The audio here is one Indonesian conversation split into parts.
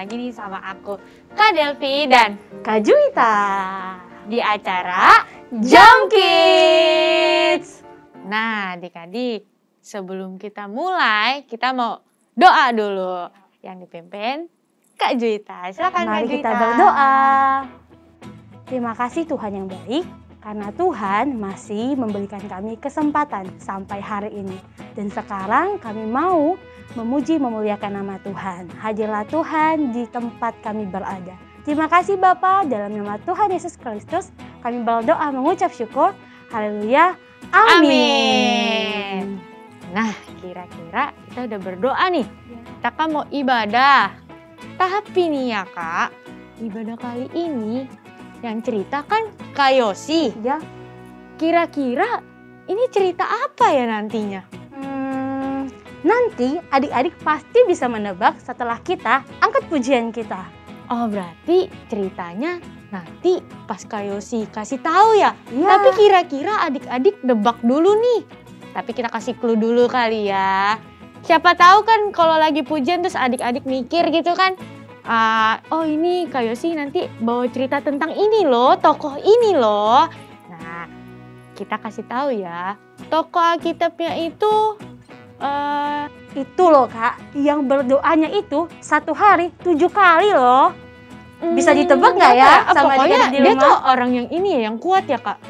lagi nih sama aku, Kak Delvi dan Kak Juwita di acara Jam Kids. Nah, adik-adik, sebelum kita mulai, kita mau doa dulu. Yang dipimpin Kak Juwita. Silakan Kak Juwita. Mari kita berdoa. Terima kasih Tuhan yang baik, karena Tuhan masih memberikan kami kesempatan sampai hari ini. Dan sekarang kami mau memuji memuliakan nama Tuhan. Hadirlah Tuhan di tempat kami berada. Terima kasih Bapa, dalam nama Tuhan Yesus Kristus kami berdoa mengucap syukur. Haleluya. Amin. Nah, kira-kira kita udah berdoa nih. Kita kan mau ibadah. Tapi nih ya Kak, ibadah kali ini yang cerita kan Kak Yosi. Ya. Kira-kira ini cerita apa ya nantinya? Nanti adik-adik pasti bisa menebak setelah kita angkat pujian kita. Oh, berarti ceritanya nanti pas Kak Yosi kasih tahu ya? Ya. Tapi kira-kira adik-adik nebak dulu nih. Tapi kita kasih clue dulu kali ya. Siapa tahu kan kalau lagi pujian terus adik-adik mikir gitu kan. Oh ini Kak Yosi nanti bawa cerita tentang ini loh, tokoh ini loh. Nah, kita kasih tahu ya. Tokoh Alkitabnya itu itu loh Kak, yang berdoanya itu 1 hari 7 kali loh. Bisa ditebak nggak ya sama pokoknya adik-adik di dia rumah? tuh orang yang ini ya, yang kuat ya Kak.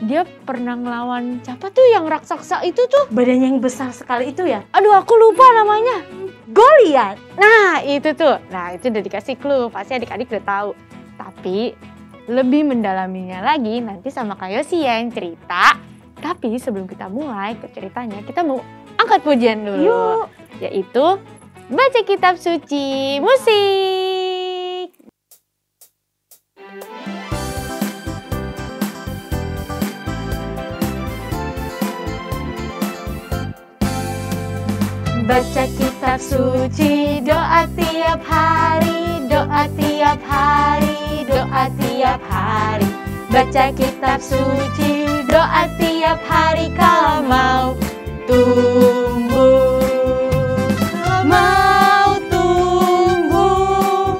Dia pernah ngelawan siapa tuh yang raksasa itu tuh? Badannya yang besar sekali itu ya? Aduh aku lupa namanya. Goliat. Nah itu tuh, nah itu udah dikasih clue, pasti adik-adik udah tahu. Tapi lebih mendalaminya lagi nanti sama Kak Yosi ya yang cerita. Tapi sebelum kita mulai ke ceritanya, kita mau angkat pujian dulu. Yuk. Yaitu baca kitab suci, musik. Baca kitab suci, doa tiap hari, doa tiap hari, doa tiap hari. Baca kitab suci, doa tiap hari kalau mau tumbuh. Mau tumbuh,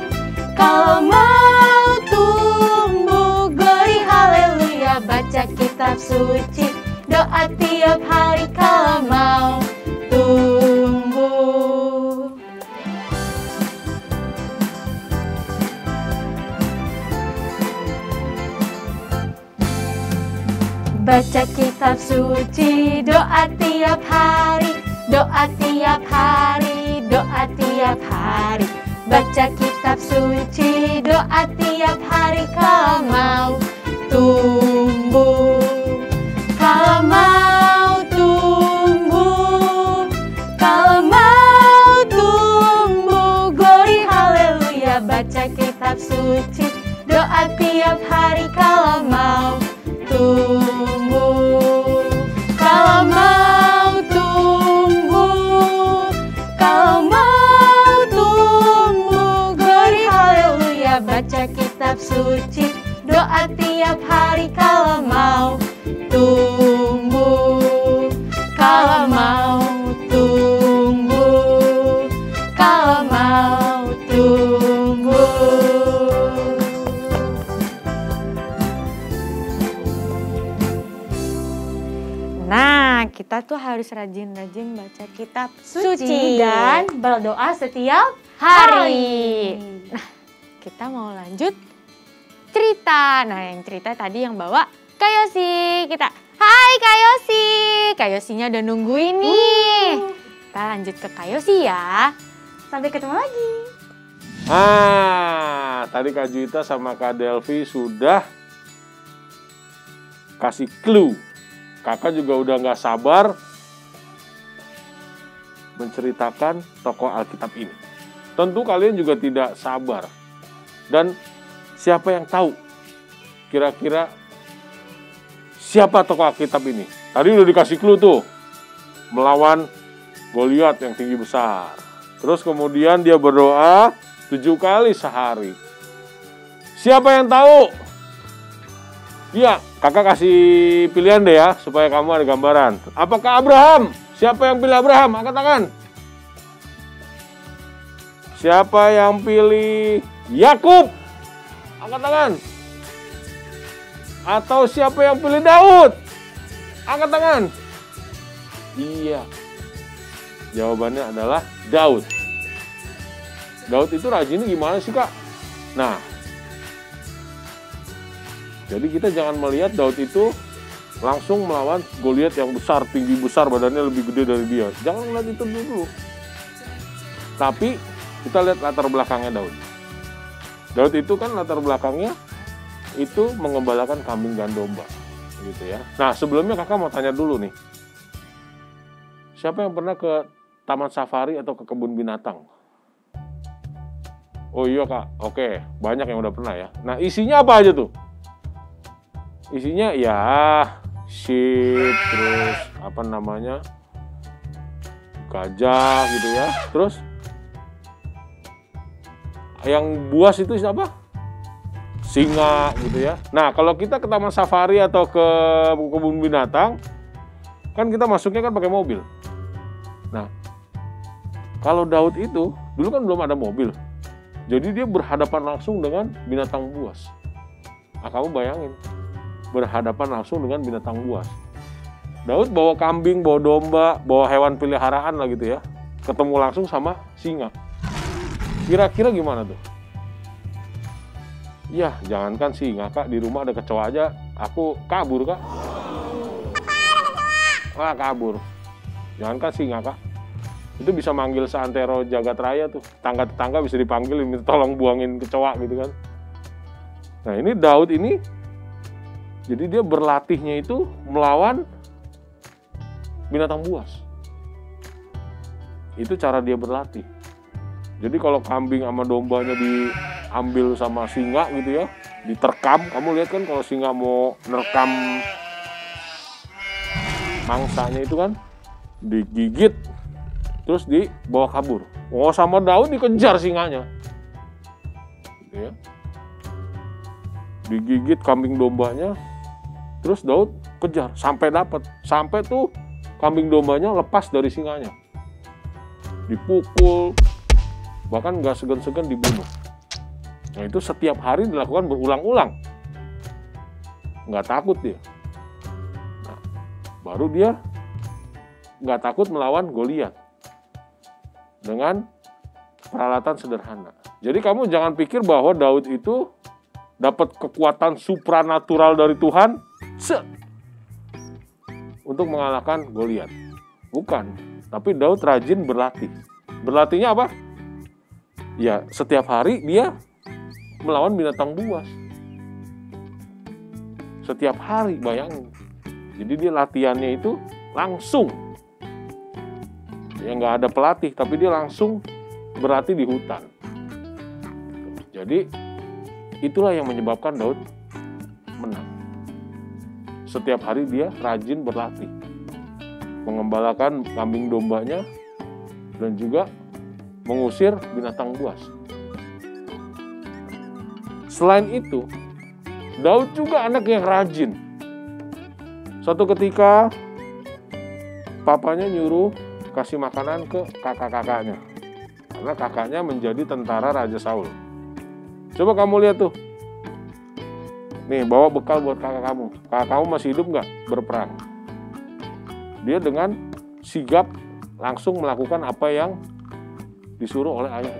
kalau mau tumbuh, glory haleluya. Baca kitab suci, doa tiap hari kalau mau tumbuh. Baca kitab suci, doa tiap hari, doa tiap hari, doa tiap hari. Baca kitab suci, doa tiap hari kalau mau tumbuh. Kalau mau tumbuh, kalau mau tumbuh, glory haleluya. Baca kitab suci, doa tiap hari kalau mau tumbuh. Kalau mau tumbuh, kalau mau tumbuh, glory haleluya. Baca kitab suci, doa tiap hari kalau mau tumbuh. Kalau mau tumbuh, kalau mau tumbuh. Nah, kita tuh harus rajin-rajin baca kitab suci dan berdoa setiap hari. Nah, kita mau lanjut cerita. Nah, yang cerita tadi yang bawa Kak Yosi. Hai Kak Yosi. Kak Yosinya udah nungguin nih. Kita lanjut ke Kak Yosi ya. Sampai ketemu lagi. Tadi Kak Juwita sama Kak Delvi sudah kasih clue. Kakak juga udah gak sabar menceritakan tokoh Alkitab ini. Tentu kalian juga tidak sabar. Dan siapa yang tahu kira-kira siapa tokoh Alkitab ini? Tadi udah dikasih clue tuh. Melawan Goliat yang tinggi besar. Terus kemudian dia berdoa 7 kali sehari. Siapa yang tahu? Iya, kakak kasih pilihan deh ya, supaya kamu ada gambaran. Apakah Abraham? Siapa yang pilih Abraham? Angkat tangan. Siapa yang pilih Yakub? Angkat tangan. Atau siapa yang pilih Daud? Angkat tangan. Iya. Jawabannya adalah Daud. Daud itu rajinnya gimana sih, Kak? Nah, jadi kita jangan melihat Daud itu langsung melawan Goliat yang besar, tinggi besar, badannya lebih gede dari dia. Jangan lihat itu dulu. Tapi kita lihat latar belakangnya Daud. Daud itu kan latar belakangnya itu mengembalakan kambing dan domba, gitu ya. Nah, sebelumnya kakak mau tanya dulu nih. Siapa yang pernah ke taman safari atau ke kebun binatang? Oh iya, Kak. Oke, banyak yang udah pernah ya. Nah, isinya apa aja tuh? Isinya ya sheep, terus apa namanya, gajah gitu ya. Terus yang buas itu siapa? Singa gitu ya. Nah, kalau kita ke taman safari atau ke kebun binatang, kan kita masuknya kan pakai mobil. Nah, kalau Daud itu dulu kan belum ada mobil. Jadi dia berhadapan langsung dengan binatang buas. Nah, kamu bayangin, berhadapan langsung dengan binatang buas. Daud bawa kambing, bawa domba, bawa hewan peliharaan lah gitu ya. Ketemu langsung sama singa. Kira-kira gimana tuh? Ya, jangankan singa, Kak, di rumah ada kecoa aja, aku kabur, Kak. Wah, kabur. Jangankan singa, Kak. Itu bisa manggil seantero jagat raya tuh. Tetangga-tetangga bisa dipanggil, minta tolong buangin kecoa gitu kan. Nah, ini Daud ini, jadi dia berlatihnya itu melawan binatang buas. Itu cara dia berlatih. Jadi kalau kambing sama dombanya diambil sama singa gitu ya, diterkam. Kamu lihat kan kalau singa mau nerekam mangsanya itu kan, digigit, terus dibawa kabur. Oh, sama Daud dikejar singanya. Gitu ya. Digigit kambing dombanya, terus Daud kejar sampai dapat. Sampai tuh kambing dombanya lepas dari singanya. Dipukul, bahkan nggak segan-segan dibunuh. Nah, itu setiap hari dilakukan berulang-ulang. Nggak takut dia. Nah, baru dia nggak takut melawan Goliat dengan peralatan sederhana. Jadi kamu jangan pikir bahwa Daud itu dapat kekuatan supranatural dari Tuhan untuk mengalahkan Goliat. Bukan. Tapi Daud rajin berlatih. Berlatihnya apa? Ya, setiap hari dia melawan binatang buas. Setiap hari, bayangin. Jadi dia latihannya itu langsung. Ya, nggak ada pelatih, tapi dia langsung berlatih di hutan. Jadi itulah yang menyebabkan Daud menang. Setiap hari dia rajin berlatih, mengembalakan kambing dombanya dan juga mengusir binatang buas. Selain itu, Daud juga anak yang rajin. Suatu ketika papanya nyuruh kasih makanan ke kakak-kakaknya, karena kakaknya menjadi tentara Raja Saul. Coba kamu lihat tuh, nih bawa bekal buat kakak kamu. Kakak kamu masih hidup nggak? Berperang. Dia dengan sigap langsung melakukan apa yang disuruh oleh ayah.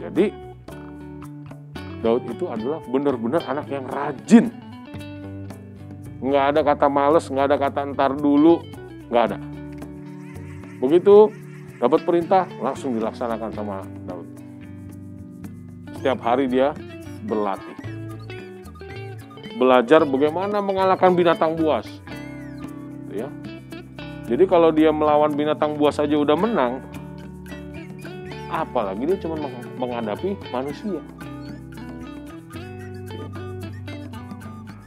Jadi Daud itu adalah benar-benar anak yang rajin. Nggak ada kata males, nggak ada kata ntar dulu, nggak ada. Begitu dapat perintah langsung dilaksanakan sama Daud. Setiap hari dia berlatih, belajar bagaimana mengalahkan binatang buas. Ya. Jadi kalau dia melawan binatang buas saja udah menang, apalagi dia cuma menghadapi manusia.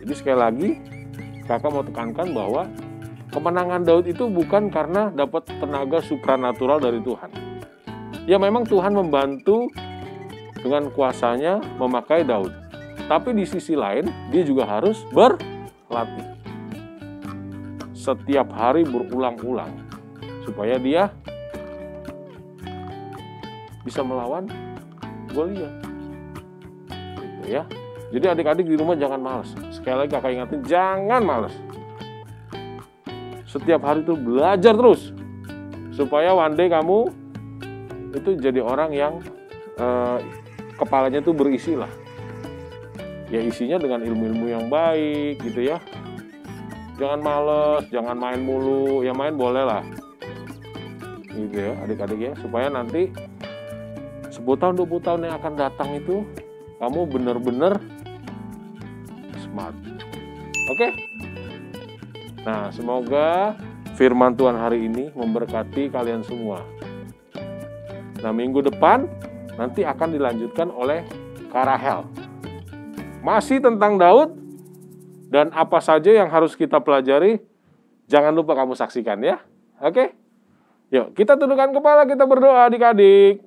Jadi sekali lagi, kakak mau tekankan bahwa kemenangan Daud itu bukan karena dapat tenaga supranatural dari Tuhan. Ya memang Tuhan membantu dengan kuasanya memakai Daud. Tapi di sisi lain, dia juga harus berlatih. Setiap hari berulang-ulang. Supaya dia bisa melawan Goliat. Gitu ya. Jadi adik-adik di rumah jangan malas. Sekali lagi kakak ingatin, jangan malas. Setiap hari itu belajar terus. Supaya one day kamu itu jadi orang yang kepalanya itu berisi lah. Ya isinya dengan ilmu-ilmu yang baik gitu ya. Jangan males, jangan main mulu. Ya main boleh lah. Gitu ya adik-adik ya. Supaya nanti 10 tahun, 20 tahun yang akan datang itu kamu benar-benar smart. Oke? Nah, semoga firman Tuhan hari ini memberkati kalian semua. Nah, minggu depan nanti akan dilanjutkan oleh Kak Rahel. Masih tentang Daud dan apa saja yang harus kita pelajari, jangan lupa kamu saksikan ya. Oke? Yuk, kita tundukkan kepala, kita berdoa adik-adik.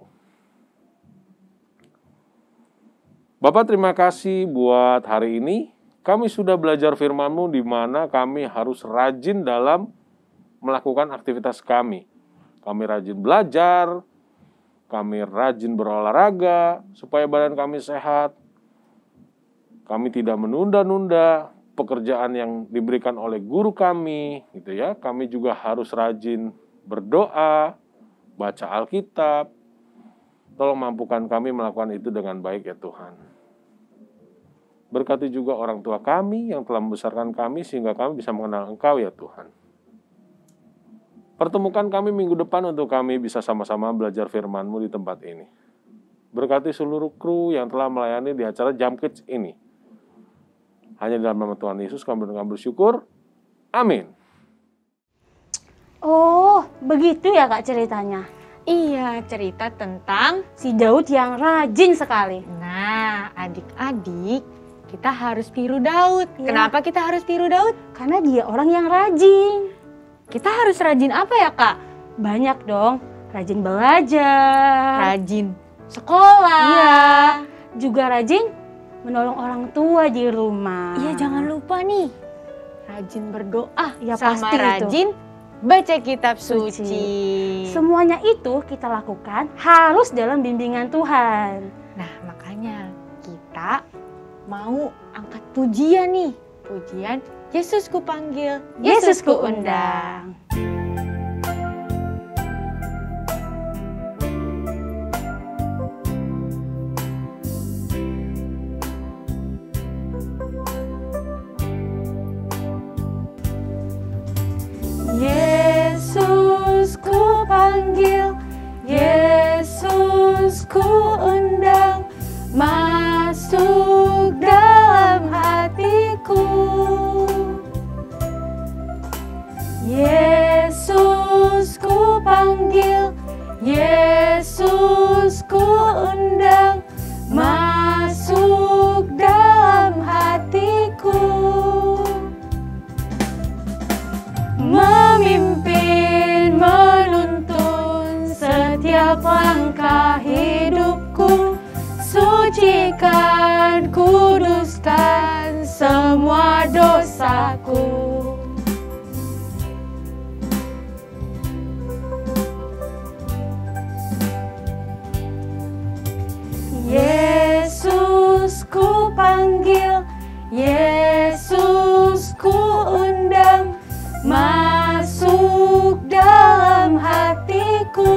Bapak, terima kasih buat hari ini. Kami sudah belajar firman-Mu di mana kami harus rajin dalam melakukan aktivitas kami. Kami rajin belajar, kami rajin berolahraga supaya badan kami sehat. Kami tidak menunda-nunda pekerjaan yang diberikan oleh guru kami, gitu ya. Kami juga harus rajin berdoa, baca Alkitab. Tolong mampukan kami melakukan itu dengan baik ya Tuhan. Berkati juga orang tua kami yang telah membesarkan kami sehingga kami bisa mengenal Engkau ya Tuhan. Pertemukan kami minggu depan untuk kami bisa sama-sama belajar firman-Mu di tempat ini. Berkati seluruh kru yang telah melayani di acara Jam Kids ini. Hanya dalam nama Tuhan Yesus kami bersyukur. Amin. Oh, begitu ya Kak ceritanya. Iya, cerita tentang Si Daud yang rajin sekali. Nah, adik-adik, kita harus tiru Daud. Ya. Kenapa kita harus tiru Daud? Karena dia orang yang rajin. Kita harus rajin apa ya, Kak? Banyak dong. Rajin belajar. Rajin sekolah. Iya. Juga rajin menolong orang tua di rumah. Iya, jangan lupa nih. Rajin berdoa. Ya, sama pasti itu. rajin baca kitab Suci. suci. Semuanya itu kita lakukan harus dalam bimbingan Tuhan. Nah, makanya kita mau angkat pujian nih. Pujian Yesus ku panggil, Yesus ku undang. Yesus ku panggil, Yesus ku undang, masuk dalam hatiku. Yesus ku panggil, Yesus ku undang, masuk dalam hatiku. Memimpin, menuntun setiap langkah hidupku, sucikan, kuduskan semua dosaku. Yesus ku panggil, Yesus ku undang, masuk dalam hatiku.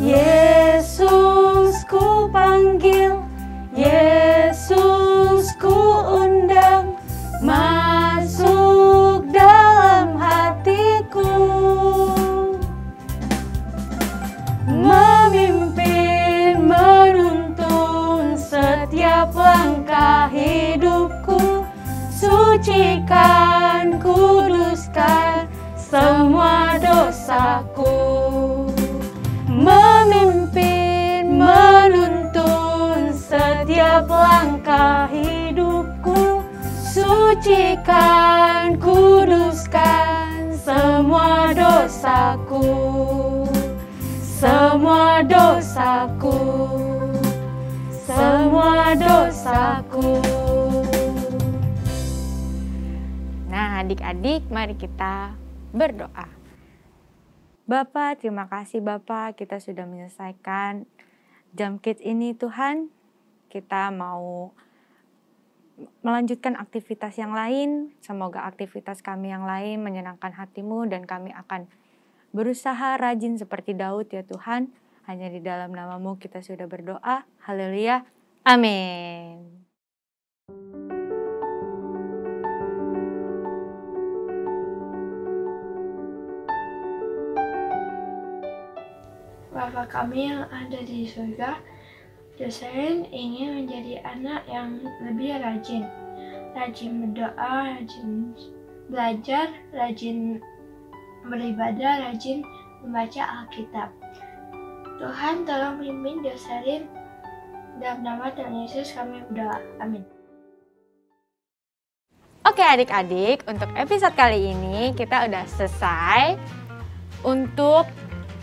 Yesus ku panggil, Yesus ku undang, masuk dalam hatiku. Memimpin, menuntun setiap langkah hidupku, sucikan, kuduskan semua dosaku. Memimpin, menuntun setiap langkah hidupku, sucikan, kuduskan semua dosaku. Semua dosaku, semua dosaku. Nah, adik-adik, mari kita berdoa. Bapak, terima kasih Bapak, kita sudah menyelesaikan Jam Kids ini Tuhan. Kita mau melanjutkan aktivitas yang lain. Semoga aktivitas kami yang lain menyenangkan hati-Mu dan kami akan berusaha rajin seperti Daud ya Tuhan. Hanya di dalam nama-Mu kita sudah berdoa. Haleluya. Amin. Bapa kami yang ada di surga, Jocelyn ingin menjadi anak yang lebih rajin berdoa, rajin belajar, rajin beribadah, rajin membaca Alkitab. Tuhan tolong pimpin Jocelyn, dalam nama Tuhan Yesus kami berdoa. Amin. Oke adik-adik, untuk episode kali ini kita udah selesai untuk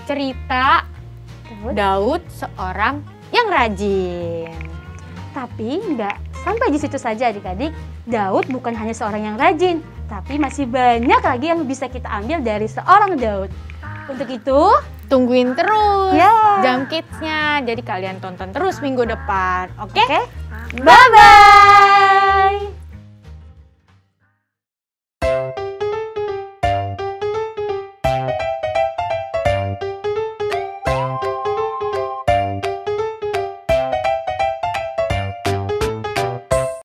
cerita Daud seorang yang rajin. Tapi nggak sampai di situ saja adik-adik. Daud bukan hanya seorang yang rajin, tapi masih banyak lagi yang bisa kita ambil dari seorang Daud. Untuk itu, Tungguin terus Ya. Jam Kids-nya. Jadi kalian tonton terus minggu depan. Oke? oke? Bye-bye!